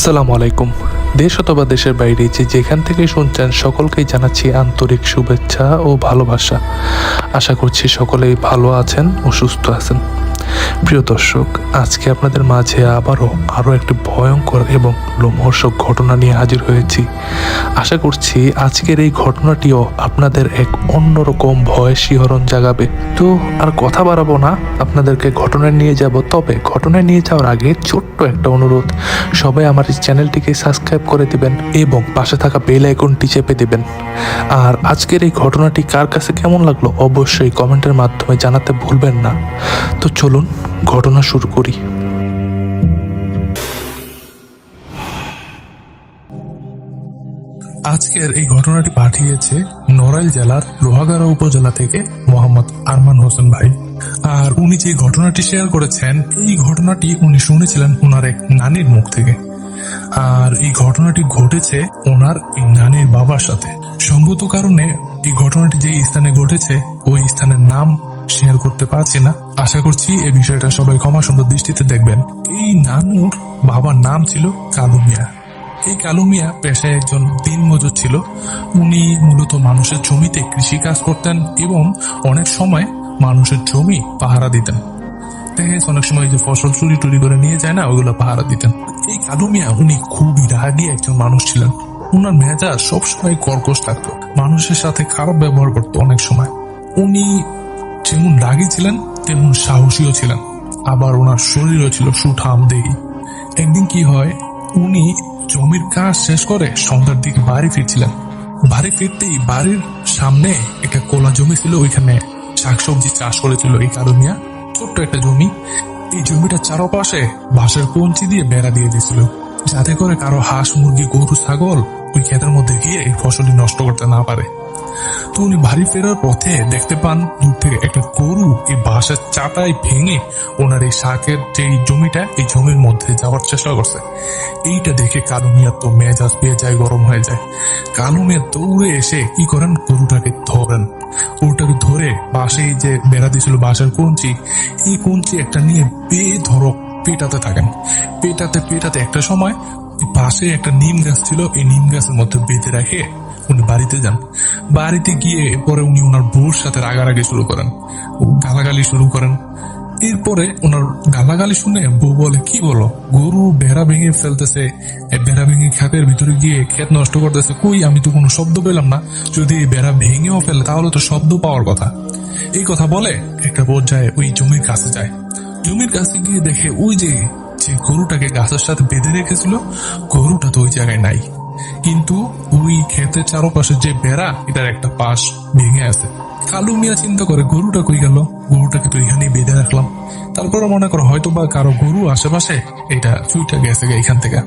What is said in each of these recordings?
আসসালামু আলাইকুম। দেশ অথবা দেশের বাইরে যেখান থেকে শুনছেন সকলকেই জানাচ্ছি আন্তরিক শুভেচ্ছা ও ভালোবাসা। আশা করছি সকলেই ভালো আছেন ও সুস্থ আছেন। প্রিয় দর্শক, আজকে আপনাদের মাঝে আরও একটি ভয়ঙ্কর এবং লোমহর্ষক ঘটনা নিয়ে হাজির হয়েছি। আশা করছি আজকের এই ঘটনাটিও আপনাদের এক অন্যরকম ভয় শিহরণ জাগাবে। তো আর কথা বাড়াবো না, আপনাদেরকে ঘটনায় নিয়ে যাব। তবে ঘটনায় নিয়ে যাওয়ার আগে ছোট্ট একটা অনুরোধ, সবাই আমার এই চ্যানেলটিকে সাবস্ক্রাইব করে দিবেন এবং পাশে থাকা বেল আইকনটি চেপে দিবেন। আর আজকের এই ঘটনাটি কার কাছে কেমন লাগলো অবশ্যই কমেন্টের মাধ্যমে জানাতে ভুলবেন না। তো চলুন ঘটনা শুরু করি। আজকের এই ঘটনাটি পাঠিয়েছে নড়াইল জেলার লোহাগাড়া উপজেলা থেকে মোহাম্মদ আরমান হোসেন ভাই। আর উনি যে ঘটনাটি শেয়ার করেছেন, এই ঘটনাটি উনি শুনেছিলেন ওনার এক নানির মুখ থেকে। আর এই ঘটনাটি ঘটেছে ওনার এই নানির বাবার সাথে। সম্ভবত কারণে এই ঘটনাটি যে স্থানে ঘটেছে ওই স্থানের নাম শেয়ার করতে পারছি না। আশা করছি এই বিষয়টা সবাই ক্ষমা সুন্দর দৃষ্টিতে দেখবেন। এই নানুর বাবার নাম ছিল কালু মিয়া। এই কালু মিয়া পেশায় একজন দিনমজুর ছিল। উনি মূলত মানুষের জমিতে কৃষি কাজ করতেন এবং অনেক সময় মানুষের জমি পাহারা দিতেন। দেখে অনেক সময় যে ফসল চুরি টুরি করে নিয়ে যায় না, ওইগুলো পাহারা দিতেন। এই কালু মিয়া উনি খুবই রাগী একজন মানুষ ছিলেন। উনার মেজাজ সবসময় কর্কশ থাকতো, মানুষের সাথে খারাপ ব্যবহার করতো অনেক সময়। উনি যেমন রাগী ছিলেন তেমন সাহসীও ছিলেন, আবার ওনার শরীরও ছিল সুঠাম দেহী। একদিন কি হয়, উনি জমির কাজ শেষ করে সন্ধ্যার দিকে বাড়ি ফিরছিলেন। বাড়ি ফিরতেই বাড়ির সামনে একটা কোলা জমি ছিল, ওইখানে শাকসবজি চাষ করেছিল এই কালু মিয়া। ছোট্ট একটা জমি। এই জমিটা চারপাশে বাঁশের কঞ্চি দিয়ে বেড়া দিয়ে দিয়েছিল, যাতে করে কারো হাঁস মুরগি গরু ছাগল ওই ক্ষেতের মধ্যে গিয়ে এই ফসলটি নষ্ট করতে না পারে। তো উনি বাড়ি ফেরার পথে দেখতে পান দূর থেকে একটা গরু এই বাঁশের চাটাই ভেঙে ওনার এই শাকের যে জমিটা, এই জমির মধ্যে যাওয়ার চেষ্টা করছে। এইটা দেখে কালু মিয়ার তো মেজাজ বেজায় গরম হয়ে যায়। কালু মিয়া দৌড়ে এসে কি করেন, গরুটাকে ধরেন। গরুটাকে ধরে বাঁশে যে বেড়া দিয়েছিল বাঁশের কঞ্চি, এই কঞ্চি একটা নিয়ে বেধড়ক পেটাতে থাকেন। পেটাতে একটা সময় পাশে একটা নিম গাছ ছিল, এই নিম গাছের মধ্যে বেঁধে রেখে উনি বাড়িতে যান। বাড়িতে গিয়ে পরে উনি ওনার বউর সাথে রাগারাগি শুরু করেন, গালাগালি শুরু করেন। এরপরে ওনার গালাগালি শুনে বউ বলে, কি বলো, গরু বেড়া ভেঙে ফেলতেছে, বেড়া ভেঙে ক্ষেতের ভিতরে গিয়ে ক্ষেত নষ্ট করতেছে। কই, আমি তো কোনো শব্দ পেলাম না। যদি বেড়া ভেঙেও ফেলে তাহলে তো শব্দ পাওয়ার কথা। এই কথা বলে একটা পর্যায়ে ওই জমির কাছে যায়। জমির কাছে গিয়ে দেখে ওই যে গরুটাকে গাছের সাথে বেঁধে রেখেছিল, গরুটা তো ওই জায়গায় নাই। কিন্তু ওই ক্ষেতের চারপাশে যে বেড়া, এটার একটা পাশ ভেঙে আছে। কালু মিয়া চিন্তা করে, গরুটা কই গেল, গরুটাকে তো এখানেই বেঁধে রাখলাম। তারপরে মনে করো হয়তো বা কারো গরু আশেপাশে, এটা চুইটা গেছে এখান থেকে।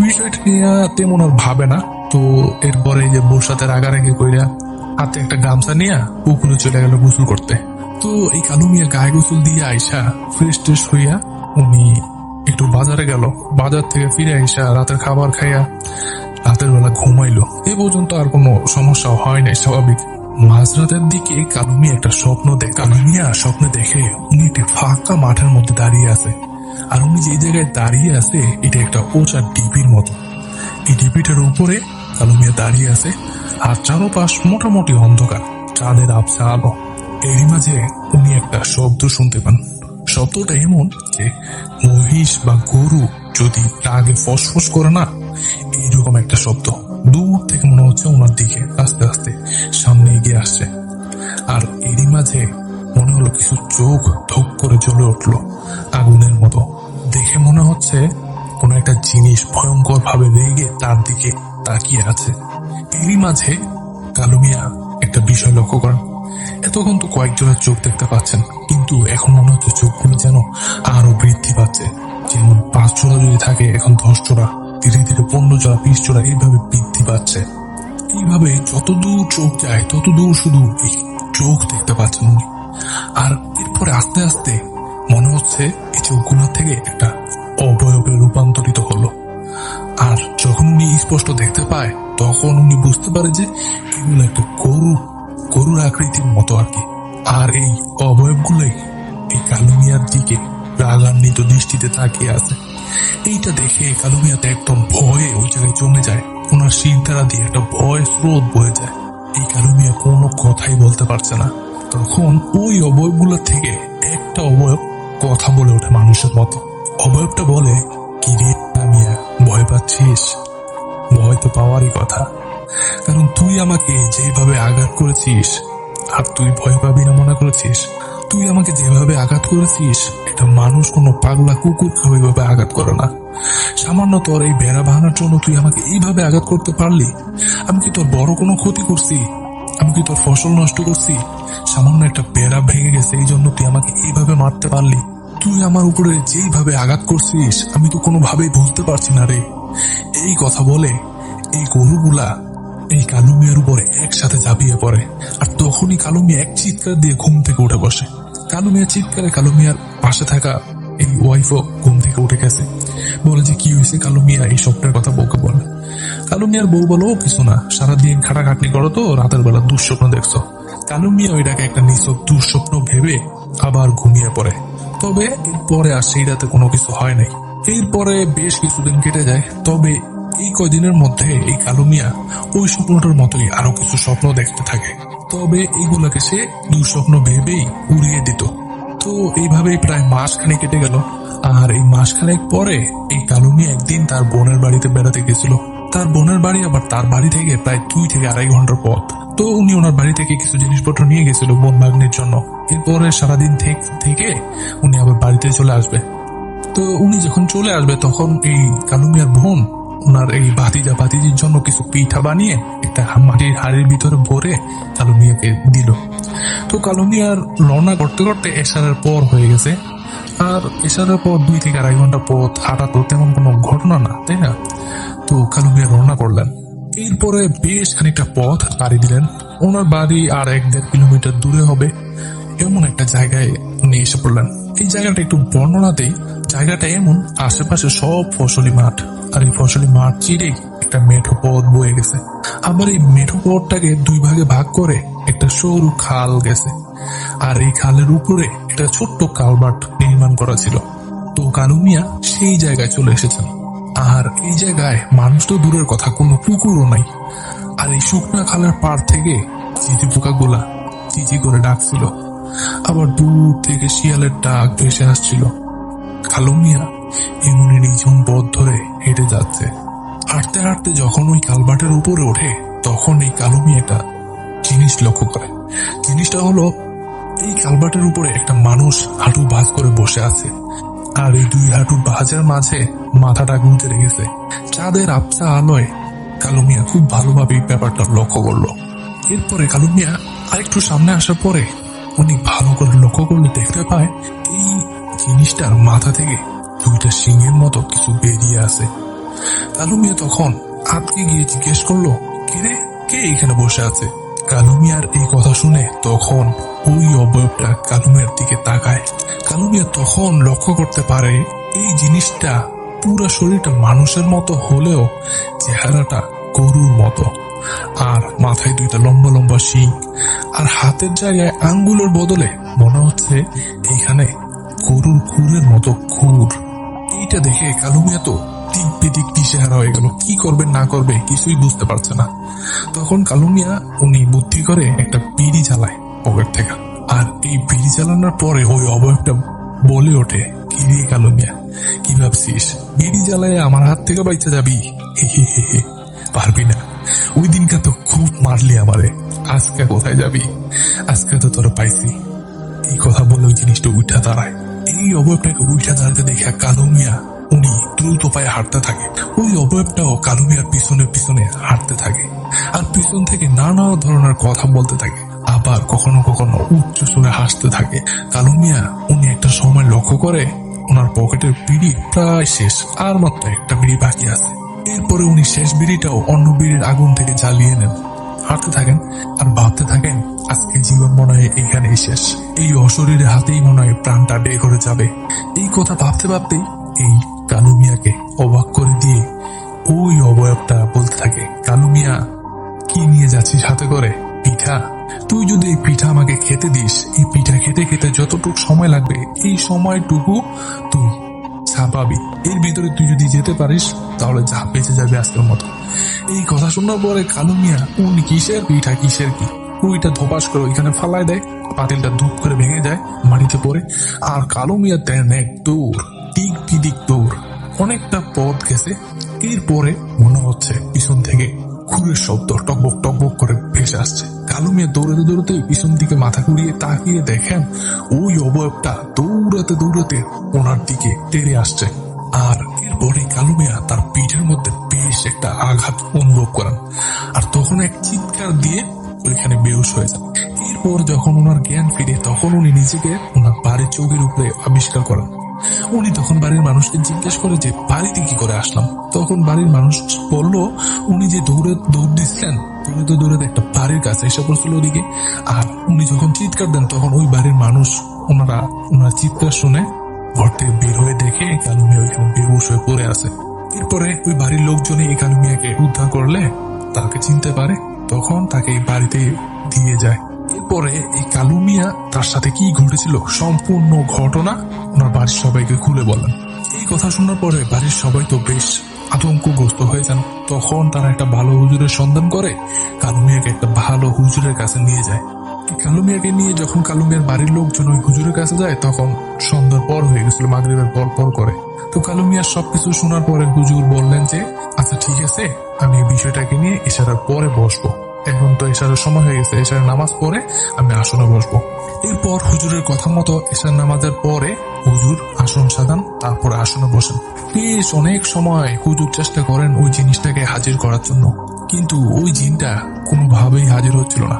বিষয়টা নিয়ে তেমন আর ভাবে না। তো এরপরে যে বউর সাথে রাগারাগি কইরা হাতে একটা গামছা নিয়ে পুকুরে চলে গেল গোসল করতে। তো এই কালু মিয়া গায়ে গোসল দিয়ে আইসা ফ্রেশ ট্রেশ হইয়া উনি একটু বাজারে গেল। বাজার থেকে ফিরে আইসা রাতের খাবার খাইয়া রাতের বেলা ঘুমাইলো। এ পর্যন্ত আর কোনো সমস্যা হয় নাই, স্বাভাবিক। মাঝরাতের দিকে কালু মিয়া একটা স্বপ্ন দেখে। কালু মিয়া স্বপ্নে দেখে উনি একটি ফাঁকা মাঠের মধ্যে দাঁড়িয়ে আছে। আর উনি যে জায়গায় দাঁড়িয়ে আছে এটা একটা উঁচা ডিপির মতো। এই ডিপিটার উপরে কালু মিয়া দাঁড়িয়ে আছে, আর চারপাশ মোটামুটি অন্ধকার, চাঁদের আবছা আলো। এরই মাঝে উনি একটা শব্দ শুনতে পান। শব্দটা এমন যে মহিষ বা গরু যদি রাগে ফসফস করে না, এইরকম একটা শব্দ। দূর থেকে মনে হচ্ছে ওনার দিকে আস্তে আস্তে সামনে এগিয়ে আসছে। আর এরই মাঝে মনে হলো কিছু চোখ ধপ করে জ্বলে উঠলো আগুনের মতো। দেখে মনে হচ্ছে কোনো একটা জিনিস ভয়ঙ্কর ভাবে রেগে তার দিকে তাকিয়ে আছে। এরই মাঝে কালু মিয়া একটা বিষয় লক্ষ্য করেন। এতক্ষণ তো কয়েকজনের চোখ দেখতে পাচ্ছেন, কিন্তু এখন মনে হচ্ছে চোখগুলো যেন আরো বৃদ্ধি পাচ্ছে। যেমন 5 জোড়া যদি থাকে, এখন 10 জোড়া, ধীরে ধীরে 15 জোড়া, 20 জোড়া, এইভাবে বৃদ্ধি পাচ্ছে। এইভাবে যতদূর চোখ যায় ততদূর শুধু এই চোখ দেখতে পাচ্ছেন উনি। আর এরপরে আস্তে আস্তে মনে হচ্ছে এই চোখগুলোর থেকে একটা অবয়বে রূপান্তরিত হলো। আর যখন উনি স্পষ্ট দেখতে পায়, তখন উনি বুঝতে পারে যে এগুলো একটা গরুর আকৃতির মতো আর কি। আর এই অবয়বগুলোই এই কালু মিয়ার দিকে রাগান্বিত দৃষ্টিতে তাকিয়ে আছে। এইটা দেখে কালু মিয়া তো একদম ভয়ে ওই জায়গায় জমে যায়। ওনার শির দ্বারা দিয়ে একটা ভয় স্রোত বয়ে যায়। এই কালু মিয়া কোনো কথাই বলতে পারছে না। তখন ওই অবয়বগুলো থেকে একটা অবয়ব কথা বলে ওঠে মানুষের মতো। অবয়বটা বলে, কি রে মিয়া, ভয় পাচ্ছিস? ভয় তো পাওয়ারই কথা, কারণ তুই আমাকে যেভাবে আঘাত করেছিস, আর তুই ভয় পাবি না মনে করেছিস? তুই আমাকে যেভাবে আঘাত করেছিস, এটা মানুষ কোনো পাগলা কুকুরকে ওইভাবে আঘাত করে না। সামান্য তোর এই বেড়া ভাঙার জন্য তুই আমাকে এইভাবে আঘাত করতে পারলি? আমি কি তোর বড় কোনো ক্ষতি করছি? আমি কি তোর ফসল নষ্ট করছি? সামান্য একটা বেড়া ভেঙে গেছে, এই জন্য তুই আমাকে এইভাবে মারতে পারলি? তুই আমার উপরে যেইভাবে আঘাত করছিস, আমি তো কোনোভাবেই ভুলতে পারছি না রে। এই কথা বলে এই গরুগুলা এই কালু মিয়ার উপরে একসাথে ঝাঁপিয়ে পড়ে। আর তখনই কালু মিয়া এক চিৎকার দিয়ে ঘুম থেকে উঠে বসে। কালু মিয়া চিৎকারে কালু মিয়ার পাশে থাকা এই ওয়াইফও ঘুম থেকে উঠে গেছে। বলে যে কি হয়েছে কালু মিয়া, এই স্বপ্নের কথা বউকে বলে। কালু মিয়ার বউ বলো, কিছু না, সারাদিন খাটাখাটনি করো তো রাতের বেলা দুঃস্বপ্ন দেখছো। কালু মিয়া ওইটাকে একটা নিছক দুঃস্বপ্ন ভেবে আবার ঘুমিয়ে পড়ে। তবে এরপরে আর সেই রাতে কোনো কিছু হয় নাই। এরপরে বেশ কিছুদিন কেটে যায়। তবে এই কয়দিনের মধ্যে এই কালু মিয়া ওই স্বপ্নটার মতোই আরো কিছু স্বপ্ন দেখতে থাকে। তবে এইগুলাকে সে দুঃস্বপ্ন ভেবেই উড়িয়ে দিত। তো এইভাবেই প্রায় মাসখানেক কেটে গেল। আর এই মাসখানেক পরে এই কালু মিয়া একদিন তার বোনের বাড়িতে বেড়াতে গেছিল। তার বোনের বাড়ি আবার তার বাড়ি থেকে প্রায় 2 থেকে 2.5 ঘন্টার পথ। তো উনি ওনার বাড়ি থেকে কিছু জিনিসপত্র নিয়ে গেছিল বোন ভাগ্নের জন্য। এরপরে সারাদিন থেকে উনি আবার বাড়িতে চলে আসবে। তো উনি যখন চলে আসবে তখন এই কালু মিয়ার বোন ওনার এই ভাতিজির জন্য কিছু পিঠা বানিয়ে একটা মাটির হাড়ির ভিতরে ভরে কালু মিয়াকে দিল। তো কালু মিয়ার রওনা করতে করতে এশারের পর হয়ে গেছে। আর এশারের পর 2 থেকে 2.5 ঘন্টা পথ হাঁটা তো তেমন কোনো ঘটনা না, তাই না? তো কালু মিয়া রওনা করলেন। এরপরে বেশ খানিকটা পথ পাড়ি দিলেন। ওনার বাড়ি আর 1-1.5 কিলোমিটার দূরে হবে এমন একটা জায়গায় উনি এসে পড়লেন। এই জায়গাটা একটু বর্ণনা দেই। জায়গাটা এমন, আশেপাশে সব ফসলি মাঠ, আর এই ফসলি মাঠ চিরেই একটা মেঠো পথ বয়ে গেছে। আবার এই মেঠো পথটাকে 2 ভাগে ভাগ করে একটা সরু খাল গেছে। আর এই খালের উপরে একটা ছোট্ট কালভার্ট নির্মাণ করা ছিল। তো কালু মিয়া সেই জায়গায় চলে এসেছেন। আর এই জায়গায় মানুষ তো দূরের কথা, কোনো কুকুরও নাই। আর এই শুকনা খালের পাড় থেকে চিঠি পোকাগুলা চিচি করে ডাকছিল। আবার দূর থেকে শিয়ালের ডাক ভেসে আসছিল। কালু মিয়া এমনি নিঝুম পথ ধরে হেঁটে যাচ্ছে। হাঁটতে হাঁটতে যখন ওই কালভার্টের উপরে ওঠে তখন এই কালু মিয়া একটা জিনিস লক্ষ্য করে। জিনিসটা হলো, এই কালভার্টের উপরে একটা মানুষ হাঁটু ভাঁজ করে বসে আছে। আর এই 2 হাঁটুর ভাঁজের মাঝে মাথাটা গুঁজে রেখেছে। চাঁদের আবছা আলোয় কালু মিয়া খুব ভালোভাবে ব্যাপারটা লক্ষ্য করলো। এরপরে কালু মিয়া আরেকটু সামনে আসার পরে উনি ভালো করে লক্ষ্য করলে দেখতে পায় এই জিনিসটার মাথা থেকে 2টা সিংহের মতো কিছু বেরিয়ে আসে। কালু মিয়া তখন আটকে গিয়ে জিজ্ঞেস করলো, কে কে এখানে বসে আছে? কালু মিয়ার এই কথা শুনে তখন ওই অবয়বটা কালু মিয়ার দিকে তাকায়। কালু মিয়া তখন লক্ষ্য করতে পারে এই জিনিসটা পুরো শরীরটা মানুষের মতো হলেও চেহারাটা গরুর মতো। আর মাথায় 2টা লম্বা লম্বা শিং, আর হাতের জায়গায় আঙ্গুলের বদলে মনে হচ্ছে এখানে গরুর খুরের মতো খুর। এইটা দেখে কালু মিয়া তো দিক বিদিক দিশেহারা হয়ে গেল। কি করবে না করবে কিছুই বুঝতে পারছে না। তখন কালু মিয়া উনি বুদ্ধি করে একটা বিড়ি জ্বালায় পকেট থেকে। আর এই বিড়ি জ্বালানোর পরে ওই অবয়বটা বলে ওঠে, কি রে কালু মিয়া, কি ভাবছিস বিড়ি জ্বালায় আমার হাত থেকে বাইচা যাবি? হে হে হে হে, পারবি না। ওই দিনকা তো খুব মারলি আমারে, আজকে কোথায় যাবি? আজকে তো তোর পাইছি। এই কথা বলে ওই জিনিসটা উঠা দাঁড়ায়। এই অবয়বটাকে উঠা দাঁড়াতে দেখে কালু মিয়া উনি দ্রুত পায়ে হাঁটতে থাকে। ওই অবয়বটাও কালু মিয়ার পিছনে পিছনে হাঁটতে থাকে। আর পিছন থেকে নানা ধরনের কথা বলতে থাকে। আবার কখনো কখনো উচ্চ সুরে হাসতে থাকে। কালু মিয়া উনি একটা সময় লক্ষ্য করে ওনার পকেটের বিড়ি প্রায় শেষ, আর মাত্র একটা বিড়ি বাকি আছে। এরপরে উনি শেষ বিড়িটাও অন্য বিড়ির আগুন থেকে জ্বালিয়ে নেন। হাঁটতে থাকেন আর ভাবতে থাকেন, আজকে জীবন মনে হয় এখানেই শেষ। এই অশরীরে হাতেই মনে হয় প্রাণটা বের করে যাবে। এই কথা ভাবতে ভাবতেই এই কালু মিয়াকে অবাক করে দিয়ে ওই অবয়বটা বলতে থাকে, কালু মিয়া, কি নিয়ে যাচ্ছিস হাতে করে? পিঠা। তুই যদি এই পিঠা আমাকে খেতে দিস, এই পিঠা খেতে খেতে যতটুকু সময় লাগবে এই সময়টুকু তুই যা পাবি, এর ভিতরে তুই যদি যেতে পারিস তাহলে যা বেঁচে যাবে আজকের মতো। এই কথা শোনার পরে কালু মিয়া উনি কিসের পিঠা কিসের কি ওইটা ধপাস করে ওইখানে ফালাই দেয়, পাতিলটা ধূপ করে ভেঙে যায়, মাটিতে পড়ে। আর কালু মিয়া দেন এক দৌড়, দিক বিদিক দৌড়, অনেকটা পথ গেছে। এরপরে মনে হচ্ছে পিছন থেকে খুরের শব্দ টকবক টকবক করে ভেসে আসছে। কালু মিয়া দৌড়াতে দৌড়াতে পিছন দিকে মাথা ঘুরিয়ে তাকিয়ে দেখেন ওই অবয়বটা দৌড়াতে দৌড়াতে ওনার দিকে তেড়ে আসছে। আর এরপরে কালু মিয়া তার পিঠের মধ্যে বেশ একটা আঘাত অনুভব করেন, আর তখন এক চিৎকার দিয়ে ওইখানে বেহুশ হয়ে যান। এরপর যখন ওনার জ্ঞান ফিরে তখন উনি নিজেকে ওনার বাড়ির চৌকির উপরে আবিষ্কার করেন। উনি তখন বাড়ির মানুষকে জিজ্ঞেস করে যে বাড়িতে কি করে আসলাম। তখন বাড়ির মানুষ বলল উনি যে দৌড় দিচ্ছিলেন, দৌড়াতে দৌড়াতে একটা বাড়ির কাছে এসে পড়ছিল ওদিকে। আর উনি যখন চিৎকার দেন তখন ওই বাড়ির মানুষ ওনার চিৎকার শুনে ঘর থেকে বের হয়ে দেখে কালু মিয়া ওইখানে বেহুশ হয়ে পড়ে আছে। এরপরে ওই বাড়ির লোকজনই এই কালু মিয়াকে উদ্ধার করলে তাকে চিনতে পারে, তখন তাকে এই বাড়িতে দিয়ে যায়। এরপরে এই কালু মিয়া তার সাথে কি ঘটেছিল সম্পূর্ণ ঘটনা ওনার বাড়ির সবাইকে খুলে বলেন। এই কথা শোনার পরে বাড়ির সবাই তো বেশ আতঙ্কগ্রস্ত হয়ে যান। তখন তারা একটা ভালো হুজুরের সন্ধান করে কালু মিয়াকে একটা ভালো হুজুরের কাছে নিয়ে যায়। কালু মিয়াকে নিয়ে যখন কালু মিয়ার বাড়ির লোকজন ওই হুজুরের কাছে যায় তখন সন্ধ্যার পর হয়ে গেছিল, মাগরিবের পর পর করে। তো কালু মিয়া সবকিছু শোনার পরে হুজুর বললেন যে আচ্ছা ঠিক আছে, আমি এই বিষয়টাকে নিয়ে ইশারার পরে বসবো, এখন তো এশারের সময় হয়ে গেছে, এশারের নামাজ পড়ে আমি আসনে বসবো। এরপর হুজুরের কথা মতো এশার নামাজের পরে হুজুর আসন সাজান, তারপরে আসনে বসেন। বেশ অনেক সময় হুজুর চেষ্টা করেন ওই জিনিসটাকে হাজির করার জন্য, কিন্তু ওই জিনটা কোনোভাবেই হাজির হচ্ছিল না।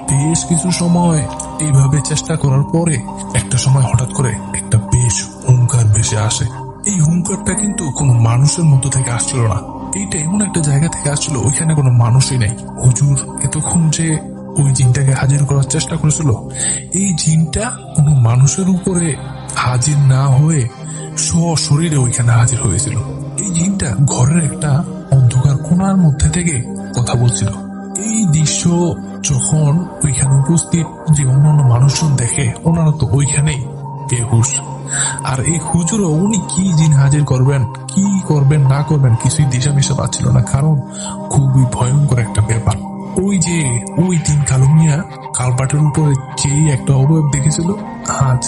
বেশ কিছু সময় এইভাবে চেষ্টা করার পরে একটা সময় হঠাৎ করে একটা বেশ হুঙ্কার ভেসে আসে। এই হুঙ্কারটা কিন্তু কোনো মানুষের মধ্য থেকে আসছিল না, এইটা এমন একটা জায়গা থেকে আসছিল ওইখানে কোনো মানুষই নেই। হুজুর এতক্ষণ যে ওই জিনটাকে হাজির করার চেষ্টা করেছিল, এই জিনটা কোনো মানুষের উপরে হাজির না হয়ে সশরীরে ওইখানে হাজির হয়েছিল। এই জিনটা ঘরের একটা অন্ধকার কোণার মধ্যে থেকে কথা বলছিল। এই দৃশ্য যখন ওইখানে উপস্থিত যে অন্যান্য মানুষজন দেখে, ওনারা তো ওইখানেই বেহুশ। আর এই হুজুরও উনি কি জিন হাজির করবেন, কি করবেন না করবেন কিছুই দিশা মিশা পাচ্ছিল না, কারণ খুবই ভয়ঙ্কর একটা ব্যাপার। ওই দিন কালু মিয়া কালপাটের উপরে যেই একটা অবয়ব দেখেছিল, আজ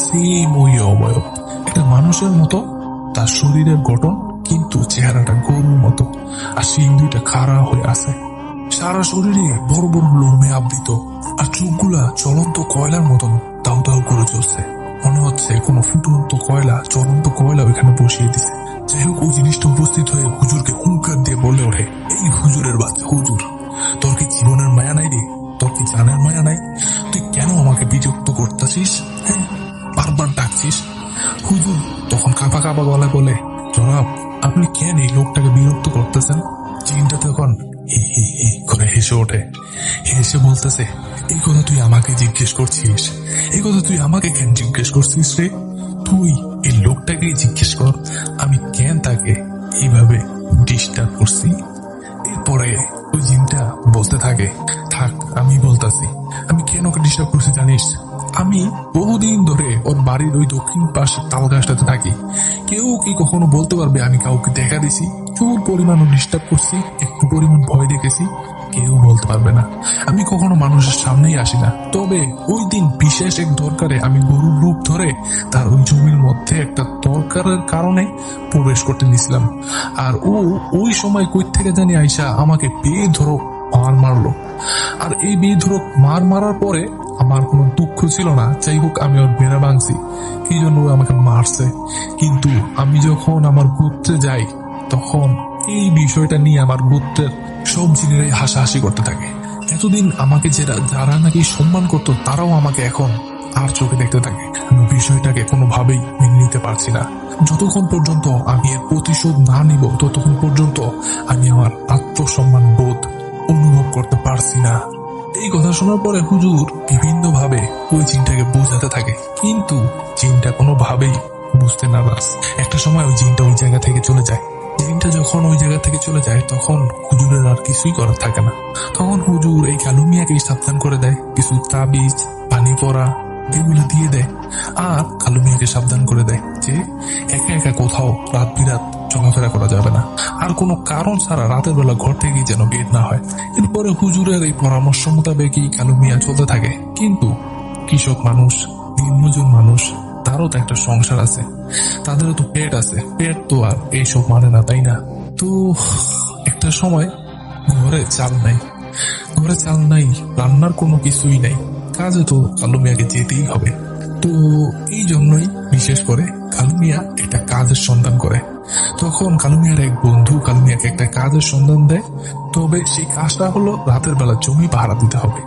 সেম ওই অবয়ব, একটা মানুষের মতো তার শরীরের গঠন, কিন্তু চেহারাটা গরুর মতো, আর শিং দুইটা খাড়া হয়ে আছে। সারা শরীরে বড় বড় লোমে আবৃত, আর চোখগুলা জ্বলন্ত কয়লার মতন দাউ দাউ করে চলছে। মনে হচ্ছে কোনো ফুটন্ত কয়লা, জ্বলন্ত কয়লা ওইখানে বসিয়ে দিছে। যাই হোক, ওই জিনিসটা উপস্থিত হয়ে হুজুরকে হুঙ্কার দিয়ে বলে ওঠে, এই হুজুরের বাচ্চা হুজুর, তোর কি জীবনের মায়া নাই রে? তোর কি জানের মায়া নাই? তুই কেন আমাকে বিরক্ত করতেছিস? হ্যাঁ, বারবার ডাকছিস। হুজুর তখন কাঁপা কাঁপা গলায় বলে, জনাব আপনি কেন এই লোকটাকে বিরক্ত করতেছেন? জিনটা তখন হি হি হি করে হেসে ওঠে, হেসে বলতেছে, এই কথা তুই আমাকে জিজ্ঞেস করছিস? এই কথা তুই আমাকে কেন জিজ্ঞেস করছিস রে? তুই এই লোকটাকে জিজ্ঞেস কর আমি কেন তাকে এইভাবে ডিস্টার্ব করছি। এরপরে ওই জিনটা বলতে থাকে, থাক আমি বলতাছি, আমি কেন ওকে ডিস্টার্ব করছি জানিস? আমি বহুদিন ধরে ওর বাড়ির ওই দক্ষিণ পাশে তাল গাছটাতে থাকি। কেউ কি কখনো বলতে পারবে আমি কাউকে দেখা দিছি? চুর পরিমাণ ডিস্টার্ব করছি, একটু পরিমাণ ভয় দেখেছি? কেউ বলতে পারবে না। আমি কখনো মানুষের সামনেই আসি না, তবে ওই দিন বিশেষ এক দরকারে আমি গরুর রূপ ধরে তার ওই জমির মধ্যে একটা দরকারের কারণে প্রবেশ করতে নিছিলাম। আর ওই সময় কই থেকে জানি আইসা আমাকে বেধড়ক মার মারলো। আর এই বেধড়ক মারার পরে আমার কোনো দুঃখ ছিল না। যাই হোক, আমি ওর বেড়া ভাঙছি, এই জন্য ও আমাকে মারছে। কিন্তু আমি যখন আমার গোত্রে যাই তখন এই বিষয়টা নিয়ে আমার গোত্রের সব জিনেরাই হাসাহাসি করতে থাকে। এতদিন আমাকে যারা নাকি সম্মান করতো তারাও আমাকে এখন আর চোখে দেখতে থাকে। আমি বিষয়টাকে কোনোভাবেই মেনে নিতে পারছি না। যতক্ষণ পর্যন্ত আমি এর প্রতিশোধ না নিব ততক্ষণ পর্যন্ত আমি আমার আত্মসম্মান বোধ অনুভব করতে পারছি না। এই কথা শোনার পরে হুজুর বিভিন্ন ভাবে ওই জিনটাকে বোঝাতে থাকে, কিন্তু জিনটা কোনোভাবেই বুঝতে নারাজ। একটা সময় ওই জিনটা ওই জায়গা থেকে চলে যায়। জিনটা যখন ওই জায়গা থেকে চলে যায় তখন হুজুরের আর কিছুই করার থাকে না। তখন হুজুর এই কালু মিয়াকে সাবধান করে দেয়, কিছু তাবিজ, পানি পড়া এগুলো দিয়ে দেয়, আর কালু মিয়াকে সাবধান করে দেয় যে একা একা কোথাও রাত বিরাত চলাফেরা করা যাবে না, আর কোনো কারণ ছাড়া রাতের বেলা ঘর থেকে যেন বের না হয়। এরপরে হুজুরের এই পরামর্শ মোতাবেকই কালু মিয়া চলতে থাকে। কিন্তু কৃষক মানুষ, দিনমজুর মানুষ, তারও তো একটা সংসার আছে, তাদেরও তো পেট আছে, পেট তো আর এইসব মানে না, তাই না? তো একটা সময় ঘরে চাল নাই, রান্নার কোনো কিছুই নাই, কাজে তো কালু মিয়াকে যেতেই হবে। তো এই জন্যই বিশেষ করে কালু মিয়া একটা কাজের সন্ধান করে। তখন কালু মিয়ার এক বন্ধু কালু মিয়াকে একটা কাজের সন্ধান দেয়, তবে সেই কাজটা হলো রাতের বেলা জমি পাহারা দিতে হবে।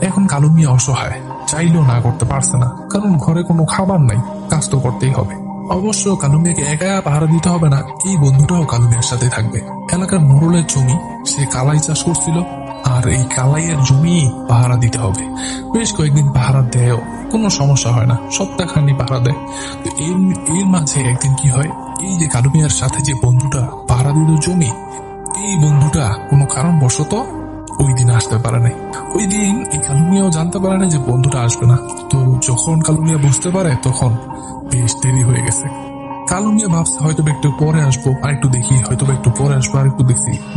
এখন কালু মিয়া অসহায়, চাইলেও না করতে পারছে না, কারণ ঘরে কোনো খাবার নাই, কাজ তো করতেই হবে। অবশ্য কালু মিয়াকে একা পাহারা দিতে হবে না, এই বন্ধুটাও কালু মিয়ার সাথে থাকবে। এলাকার মোড়লের জমি, সে কালাই চাষ করছিল, আর এই কালাইয়ের জমি পাহারা দিতে হবে। বেশ কয়েকদিন পাহারা দেয়ও, কোনো সমস্যা হয় না, সপ্তাহখানি পাহারা দেয়। তো এর মাঝে একদিন কি হয়, এই যে কালু মিয়ার সাথে যে বন্ধুটা পাহারা দিল জমি, এই বন্ধুটা কোনো কারণবশত ওই দিন আসতে পারে নাই। ওই দিন এই কালু মিয়াও জানতে পারে না যে বন্ধুটা আসবে না। তো যখন কালু মিয়া বুঝতে পারে তখন বেশ দেরি হয়ে গেছে। কালু মিয়া ভাবছে হয়তো একটু পরে আসবো, আর একটু দেখি, হয়তো একটু পরে আসবো, আর একটু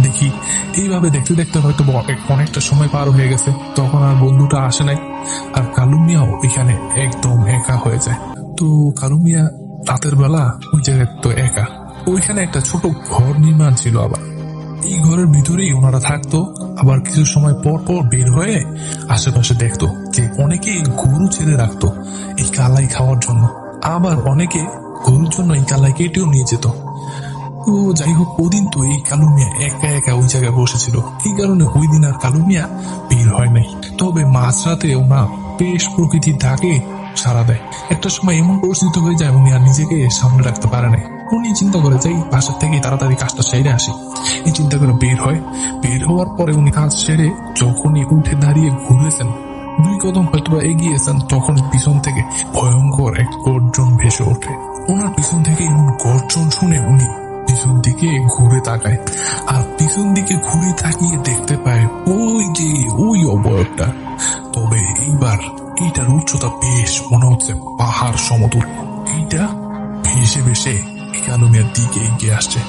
দেখি। এইভাবে দেখতে দেখতে হয়তো অনেকটা সময় পার হয়ে গেছে, তখন আর বন্ধুটা আসে নাই, আর কালু মিয়াও এখানে একদম একা হয়ে যায়। তো কালু মিয়া রাতের বেলা ওই জায়গায় তো একা, ওইখানে একটা ছোট ঘর নির্মাণ ছিল, আবার এই ঘরের ভিতরেই ওনারা থাকতো। আবার কিছু সময় পর পর বের হয়ে আশেপাশে দেখতো যে অনেকে গরু ছেড়ে রাখতো এই কালাই খাওয়ার জন্য, আবার অনেকে গরুর জন্য এই কালাই কেটেও নিয়ে যেত। তো যাই হোক, ওদিন তো এই কালু মিয়া একা একা ওই জায়গায় বসেছিল, এই কারণে ওই দিন আর কালু মিয়া বের হয় নাই। তবে মাঝরাতে ওনা বেশ প্রকৃতির ডাকে সাড়া দেয়। একটা সময় এমন পরিস্থিতি হয়ে যায় উনি আর নিজেকে সামনে রাখতে পারে নাই। উনি চিন্তা করে যাই বাসার থেকে তাড়াতাড়ি কাজটা সেরে আসি, এই চিন্তা করে বের হয়। বের হওয়ার পরে উনি কাজ সেরে যখনই উঠে দাঁড়িয়ে ঘুরেছেন, 2 কদম হয়তো এগিয়েছেন, তখন পিছন থেকে ভয়ঙ্কর এক গর্জন ভেসে ওঠে। ওনার পিছন থেকে এমন গর্জন শুনে উনি পিছন দিকে ঘুরে তাকায়, আর পিছন দিকে ঘুরে তাকিয়ে দেখতে পায় ওই অবয়বটা। তবে এইবার এইটার উচ্চতা বেশ মনে হচ্ছে পাহাড় সমতুল। এইটা ভেসে ভেসে কালু মিয়ার দিকে এগিয়ে আসছে।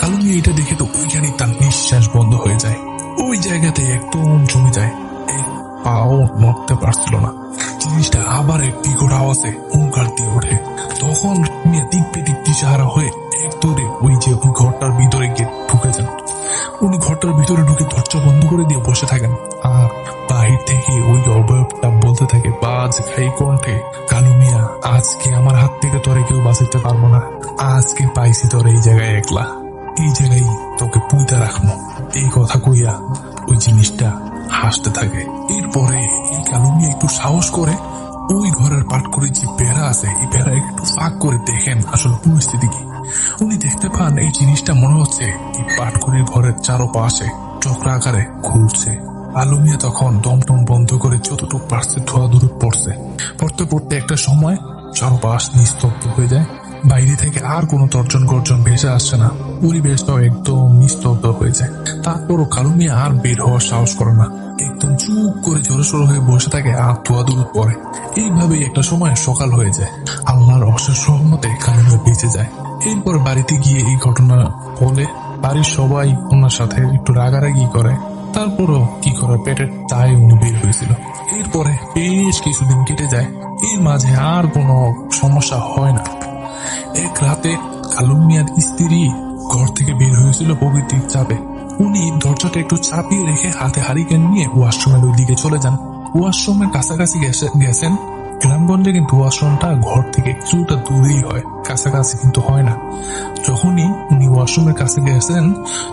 কালু মিয়া এটা দেখে তো ওইখানে তার নিঃশ্বাস বন্ধ হয়ে যায়, ওই জায়গাতে একদম জমে যায়, এক পাও নড়তে পারছিল না। জিনিসটা আবার এক বিকট আওয়াজে হুঙ্কার দিয়ে ওঠে। তখন মিয়া দিক দিশাহারা হয়ে এক দৌড়ে ওই ঘরটার ভিতরে গিয়ে ঢুকে যান। উনি ঘরটার ভিতরে ঢুকে দরজা বন্ধ করে দিয়ে বসে থাকেন, আর বাহির থেকে ওই অবয়বটা বলতে থাকে বাজ খাই কণ্ঠে, কালু মিয়া, আজকে আমার হাত থেকে তোরে কেউ বাঁচাতে পারবো না, আজকে পাইছি তোর এই জায়গায় একলা, এই জায়গায় তোকে পুঁতে রাখবো। এই কথা কইয়া ওই জিনিসটা হাসতে থাকে। এরপরে এই কালু মিয়া একটু সাহস করে ওই ঘরের পাট করে যে বেড়া আছে, এই বেড়া একটু ফাঁক করে দেখেন আসলে পরিস্থিতি কি। উনি দেখতে পান এই জিনিসটা মনে হচ্ছে এই পাটকুড়ির ঘরের চারপাশে চক্র আকারে ঘুরছে। কালু মিয়া তখন দমটম বন্ধ করে যতটুকু পারছে ধোয়া দূরে পড়তে একটা সময় চারপাশ নিস্তব্ধ হয়ে যায়। বাইরে থেকে আর কোনো তর্জন গর্জন ভেসে আসছে না, পরিবেশটাও একদম নিস্তব্ধ হয়ে যায়। তারপরও কালু মিয়া আর বের হওয়ার সাহস করে না, একদম চুপ করে জোরসোর হয়ে বসে থাকে আর ধোয়া দূর পড়ে। এইভাবেই একটা সময় সকাল হয়ে যায়। আল্লাহর অশেষ রহমতে কালু মিয়া বেঁচে যায়। এরপর বাড়িতে গিয়ে এই ঘটনা বলে বাড়ির সবাই ওনার সাথে একটু রাগারাগি করে। তারপরও কি করে, পেটের তাই উনি বের হয়েছিল। এরপরে বেশ কিছুদিন কেটে যায়, এর মাঝে আর কোনো সমস্যা হয় না। এক রাতে কালু মিয়ার স্ত্রী ঘর থেকে বের হয়েছিল প্রকৃতির চাপে। উনি দরজাটা একটু চাপিয়ে রেখে হাতে হারিকেন নিয়ে ওয়াশরুমের ওই দিকে চলে যান। ওয়াশরুমের কাছাকাছি গেছেন। গ্রামগঞ্জে কিন্তু ওয়াশরুমটা ঘর থেকে কিছুটা দূরেই হয়, কাছাকাছি কিন্তু হয় না। যখনই উনি ওয়াশরুমের কাছে গেছেন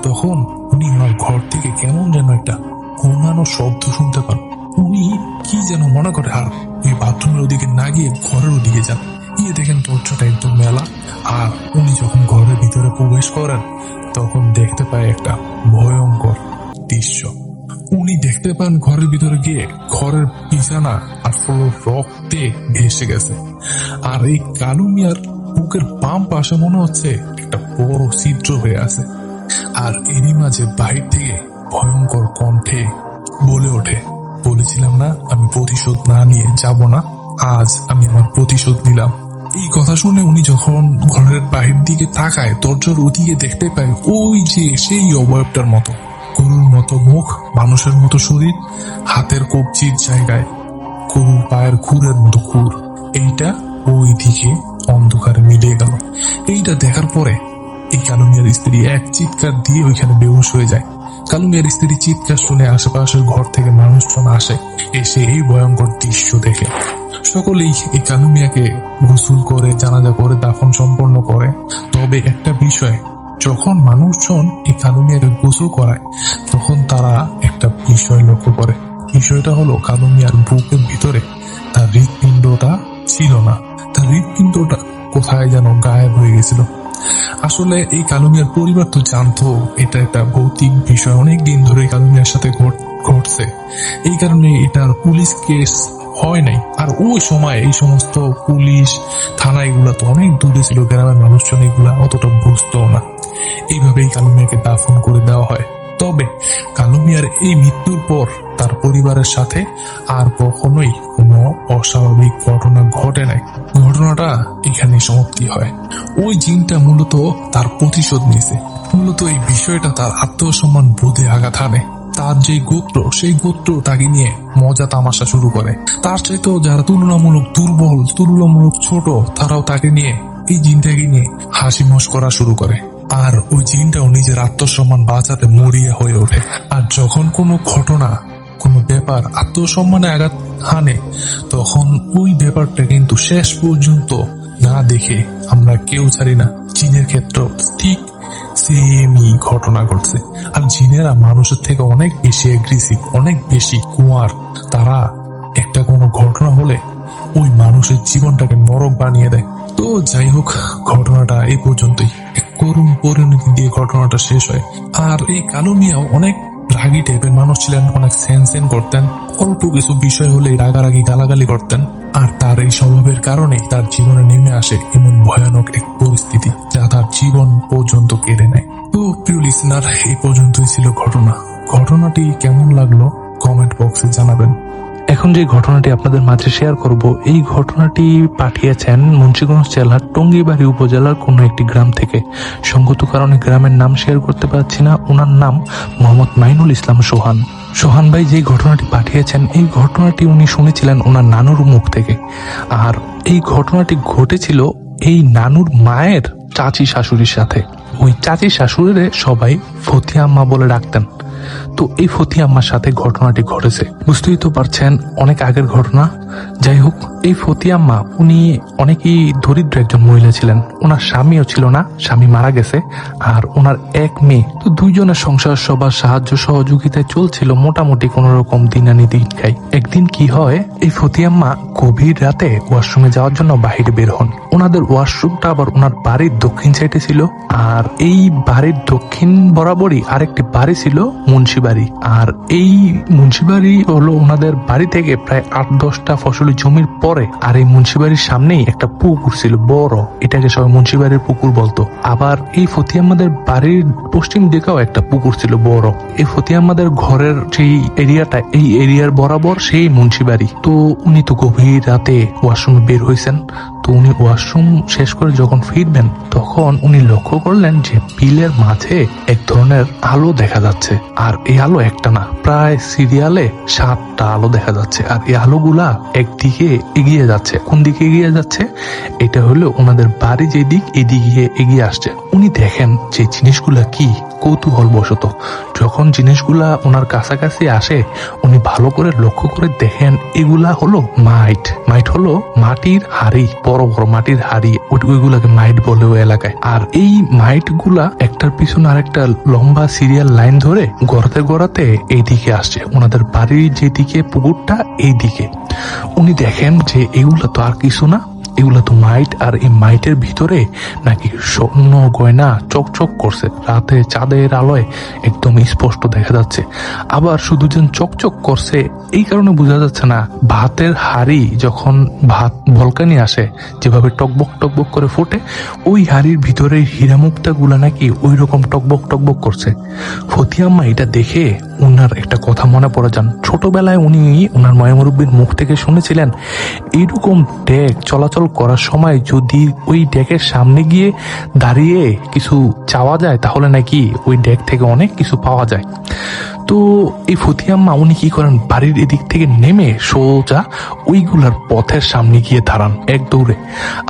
তখন উনি ওনার ঘর থেকে কেমন যেন একটা ঘুমানো শব্দ শুনতে পান। উনি কি যেন মনে করে আর ওই বাথরুমের ওদিকে না গিয়ে ঘরের ওদিকে যান। গিয়ে দেখেন দরজাটা একদম মেলা। আর উনি যখন ঘরের ভিতরে প্রবেশ করেন তখন দেখতে পায় একটা ভয়ঙ্কর দৃশ্য। উনি দেখতে পান ঘরের ভিতরে গিয়ে ঘরের বিছানা আর ফ্লোর রক্তে ভেসে গেছে। আর এই কালু মিয়ার বুকের বাম পাশে মনে হচ্ছে একটা বড় ছিদ্র হয়ে আছে। আর এরই মাঝে বাহির থেকে ভয়ঙ্কর কণ্ঠে বলে ওঠে, বলেছিলাম না আমি প্রতিশোধ না নিয়ে যাব না, আজ আমি আমার প্রতিশোধ নিলাম। এই কথা শুনে উনি যখন ঘরের বাহির দিকে তাকায় দরজার ওদিকে দেখতে পায় ওই যে সেই অবয়বটার মতো, গরুর মতো মুখ, মানুষের মতো শরীর, হাতের কবজির জায়গায় গরুর পায়ের খুরের মতো খুর। এইটা ওই দিকে অন্ধকারে মিলিয়ে গেল। এইটা দেখার পরে এই কালু মিয়ার স্ত্রী এক চিৎকার দিয়ে ওইখানে বেহুশ হয়ে যায়। কালু মিয়ার স্ত্রী চিৎকার শুনে আশেপাশের ঘর থেকে মানুষজন আসে, এসে এই ভয়ঙ্কর দৃশ্য দেখে। সকলেই এই কালু মিয়াকে গোসল করে জানাজা করে দাফন সম্পন্ন করে। তবে একটা বিষয়, যখন মানুষজন এই কালু মিয়াকে গোসল করায় তখন তারা একটা বিষয় লক্ষ্য করে। বিষয়টা হলো কালু মিয়ার বুকের ভিতরে তার হৃৎপিণ্ডটা ছিল না, তার হৃৎপিণ্ডটা কোথায় যেন গায়েব হয়ে গেছিল। আসলে এই কালু মিয়ার পরিবার তো জানতো এটা একটা ভৌতিক বিষয়, অনেক দিন ধরে কালু মিয়ার সাথে ঘটছে, এই কারণে এটার পুলিশ কেস হয় নাই। আর ওই সময় এই সমস্ত পুলিশ থানা এগুলা তো অনেক দূরে ছিল, গ্রামের মানুষজন এগুলা অতটা বুঝতো না। এইভাবেই কালু মিয়াকে দাফন করে দেওয়া হয়। তবে কালু মিয়ার এই মৃত্যুর পর তার পরিবারের সাথে আর কখনোই কোনো অস্বাভাবিক ঘটনা ঘটে নাই। ঘটনাটা এখানে সমাপ্তি হয়। ওই জিনটা মূলত তার প্রতিশোধ নিয়েছে। মূলত এই বিষয়টা তার আত্মসম্মান বোধে আঘাত হানে। তার যে গোত্র, সেই গোত্র তাকে নিয়ে মজা তামাশা শুরু করে। তার চাইতেও যারা তুলনামূলক দুর্বল, তুলনামূলক ছোট, তারাও তাকে নিয়ে, এই জিনটাকে নিয়ে হাসি মশকরা শুরু করে। আর ওই জিনটাও নিজের আত্মসম্মান বাঁচাতে মরিয়া হয়ে ওঠে। আর যখন কোনো ঘটনা, কোনো ব্যাপার আত্মসম্মানে আঘাত হানে, তখন ওই ব্যাপারটা কিন্তু শেষ পর্যন্ত না দেখে আমরা কেউ ছাড়ি না। জিনের ক্ষেত্রে ঠিক সেমই ঘটনা ঘটছে। আর জিনেরা মানুষের থেকে অনেক বেশি এগ্রেসিভ, অনেক বেশি কুয়ার। তারা একটা কোনো ঘটনা হলে ওই মানুষের জীবনটাকে নরক বানিয়ে দেয়। তো যাই হোক, ঘটনাটা এই পর্যন্তই। করুণ পরিণতি দিয়ে ঘটনাটা শেষ হয়। আর এই কালু মিয়াও অনেক রাগী টাইপের মানুষ ছিলেন, অনেক সেন করতেন, অল্প কিছু বিষয় হলে রাগারাগি গালাগালি করতেন। আর তার এই স্বভাবের কারণে তার জীবনে নেমে আসে এমন ভয়ানক এক পরিস্থিতি যা তার জীবন পর্যন্ত কেড়ে নেয়। তো প্রিয় লিসেনার, এই পর্যন্তই ছিল ঘটনা। ঘটনাটি কেমন লাগলো কমেন্ট বক্সে জানাবেন। এখন যে ঘটনাটি আপনাদের মাঝে শেয়ার করব, এই ঘটনাটি পাঠিয়েছেন মুন্সিগঞ্জ জেলার টঙ্গীবাড়ি উপজেলার কোনো একটি গ্রাম থেকে। সঙ্গত কারণে গ্রামের নাম শেয়ার করতে পারছি না। ওনার নাম মোহাম্মদ মাইনুল ইসলাম সোহান। সোহান ভাই যে ঘটনাটি পাঠিয়েছেন, এই ঘটনাটি উনি শুনেছিলেন ওনার নানুর মুখ থেকে। আর এই ঘটনাটি ঘটেছিল এই নানুর মায়ের চাচি শাশুড়ির সাথে। ওই চাচি শাশুড়িরে সবাই ফতিয়া আম্মা বলে ডাকতেন। তো এই ফতিয়া আম্মার সাথে ঘটনাটি ঘটেছে। বুঝতেই তো পারছেন, অনেক আগের ঘটনা। যাই হোক, এই ফতিয়া আম্মা উনি অনেকই দরিদ্র একজন মহিলা ছিলেন। ওনার স্বামীও ছিল না, স্বামী মারা গেছে। আর ওনার এক মেয়ে। তো দুইজনের সংসার সবার সাহায্য সহযোগিতায় চলছিল মোটামুটি কোন রকম দিন আনি দিন খাই। একদিন কি হয়, এই ফতিয়া আম্মা গভীর রাতে ওয়াশরুমে যাওয়ার জন্য বাহিরে বের হন। ওনাদের ওয়াশরুমটা আবার ওনার বাড়ির দক্ষিণ সাইডে ছিল। আর এই বাড়ির দক্ষিণ বরাবরই আরেকটি বাড়ি ছিল, মুন্সি বাড়ি। আর এই মুন্সি বাড়ি হলো ওনাদের বাড়ি থেকে প্রায় 8-10টা ফসলি জমির পরে। আর এই মুন্সি বাড়ির সামনেই একটা পুকুর ছিল বড়, এটাকে সবাই মুন্সি বাড়ির পুকুর বলতো। আবার এই ফতিয়া আম্মাদের বাড়ির পশ্চিম দিকেও একটা পুকুর ছিল বড়। এই ফতিয়া আম্মাদের ঘরের যেই এরিয়াটা, এই এরিয়ার বরাবর সেই মুন্সি বাড়ি। তো উনি তো গভীর রাতে ওয়াশরুমে বের হয়েছেন। তো উনি ওয়াশরুম শেষ করে যখন ফিরবেন, তখন উনি লক্ষ্য করলেন যে বিলের মাঝে এক ধরনের আলো দেখা যাচ্ছে। আর এই আলো একটা না, প্রায় সিরিয়ালে 7টা আলো দেখা যাচ্ছে। আর এই আলোগুলা একদিকে এগিয়ে যাচ্ছে। কোন দিকে এগিয়ে যাচ্ছে? এটা হলো ওনাদের বাড়ি যে দিক, এদিকে এগিয়ে আসছে। উনি দেখেন যে জিনিসগুলা কি, কৌতূহল বশত যখন জিনিসগুলা ওনার কাছাকাছি আসে, উনি ভালো করে লক্ষ্য করে দেখেন এগুলা হলো মাইট। মাইট হলো মাটির হাড়ি, বড় বড় মাটির হাড়ি, ওইগুলাকে মাইট বলে ওই এলাকায়। আর এই মাইট গুলা একটার পিছনে আরেকটা লম্বা সিরিয়াল লাইন ধরে গড়াতে গড়াতে এইদিকে আসছে। ওনাদের বাড়ির যেদিকে পুকুরটা, এই দিকে। উনি দেখেন যে এগুলা তো আর কিছু না, এগুলা তো মাইট। আর এই মাইটের ভিতরে নাকি স্বর্ণ গয়না চকচক করছে, রাতে চাঁদের আলোয় একদম স্পষ্ট দেখা যাচ্ছে। আবার শুধু যেন চকচক করছে এই কারণে বোঝা যাচ্ছে না, ভাতের হাড়ি যখন ভাত ভলকানি আসে যেভাবে টকবক টকবক করে ফোটে, ওই হাড়ির ভিতরে হীরামুক্তা গুলা নাকি ওই রকম টকবক টকবক করছে। ফতিয়া আম্মা এটা দেখে ওনার একটা কথা মনে পড়ে যান। ছোটবেলায় উনি ওনার মায়ামুরব্বীর মুখ থেকে শুনেছিলেন এইরকম ডেক চলাচল করার সময় যদি ওই ডেকের সামনে গিয়ে দাঁড়িয়ে কিছু চাওয়া যায় তাহলে নাকি ওই ডেক থেকে অনেক কিছু পাওয়া যায়। তো এই ফতিয়াম্মা উনি কি করেন, বাড়ির এদিক থেকে নেমে সোজা ওইগুলার পথের সামনে গিয়ে দাঁড়ান এক দৌড়ে।